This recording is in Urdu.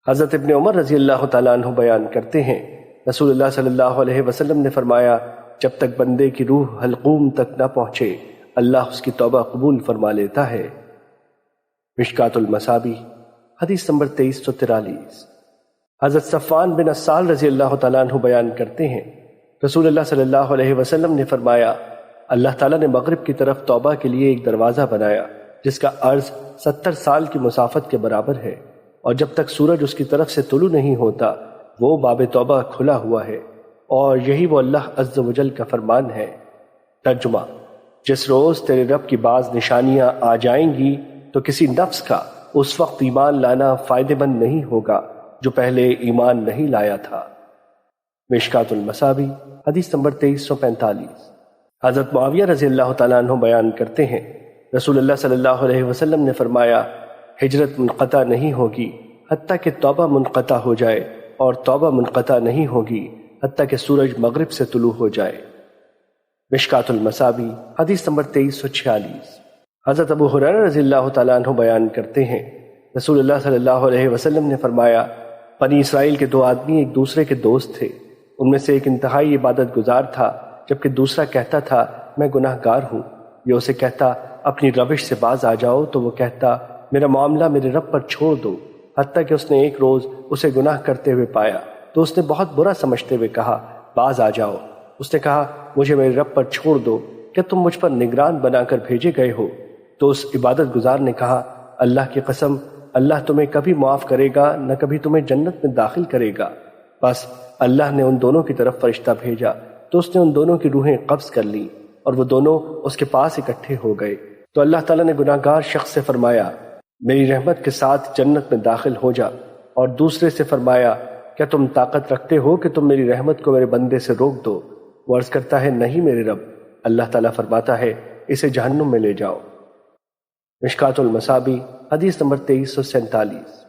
حضرت ابن عمر رضی اللہ تعالیٰ عنہ بیان کرتے ہیں، رسول اللہ صلی اللہ علیہ وسلم نے فرمایا، جب تک بندے کی روح حلقوم تک نہ پہنچے اللہ اس کی توبہ قبول فرما لیتا ہے۔ مشکات المصابیح حدیث نمبر 2343۔ حضرت صفوان بن عسال رضی اللہ تعالیٰ عنہ بیان کرتے ہیں، رسول اللہ صلی اللہ علیہ وسلم نے فرمایا، اللہ تعالیٰ نے مغرب کی طرف توبہ کے لیے ایک دروازہ بنایا جس کا عرض 70 سال کی مسافت کے برابر ہے، اور جب تک سورج اس کی طرف سے طلوع نہیں ہوتا وہ باب توبہ کھلا ہوا ہے، اور یہی وہ اللہ عز و جل کا فرمان ہے۔ ترجمہ: جس روز تیرے رب کی بعض نشانیاں آ جائیں گی تو کسی نفس کا اس وقت ایمان لانا فائدہ مند نہیں ہوگا جو پہلے ایمان نہیں لایا تھا۔ مشکات المصابیح حدیث نمبر 2345۔ حضرت معاویہ رضی اللہ تعالیٰ عنہ بیان کرتے ہیں، رسول اللہ صلی اللہ علیہ وسلم نے فرمایا، ہجرت منقطع نہیں ہوگی حتیٰ کہ توبہ منقطع ہو جائے، اور توبہ منقطع نہیں ہوگی حتیٰ کہ سورج مغرب سے طلوع ہو جائے۔ مشکات المصابیح حدیث نمبر 2346۔ حضرت ابو ہریرہ رضی اللہ تعالیٰ عنہ بیان کرتے ہیں، رسول اللہ صلی اللہ علیہ وسلم نے فرمایا، بنی اسرائیل کے 2 آدمی ایک دوسرے کے دوست تھے، ان میں سے ایک انتہائی عبادت گزار تھا جبکہ دوسرا کہتا تھا میں گناہ گار ہوں۔ یہ اسے کہتا اپنی روش سے باز آ جاؤ تو وہ کہتا میرا معاملہ میرے رب پر چھوڑ دو، حتیٰ کہ اس نے ایک روز اسے گناہ کرتے ہوئے پایا تو اس نے بہت برا سمجھتے ہوئے کہا باز آ جاؤ۔ اس نے کہا مجھے میرے رب پر چھوڑ دو، کیا تم مجھ پر نگران بنا کر بھیجے گئے ہو؟ تو اس عبادت گزار نے کہا اللہ کی قسم اللہ تمہیں کبھی معاف کرے گا نہ کبھی تمہیں جنت میں داخل کرے گا۔ بس اللہ نے ان دونوں کی طرف فرشتہ بھیجا تو اس نے ان دونوں کی روحیں قبض کر لیں اور وہ دونوں اس کے پاس اکٹھے ہو گئے۔ تو اللہ تعالیٰ نے گناہ گار شخص سے فرمایا میری رحمت کے ساتھ جنت میں داخل ہو جا، اور دوسرے سے فرمایا کیا تم طاقت رکھتے ہو کہ تم میری رحمت کو میرے بندے سے روک دو؟ وہ عرض کرتا ہے نہیں میرے رب۔ اللہ تعالیٰ فرماتا ہے اسے جہنم میں لے جاؤ۔ مشکات المصابیح حدیث نمبر 2347۔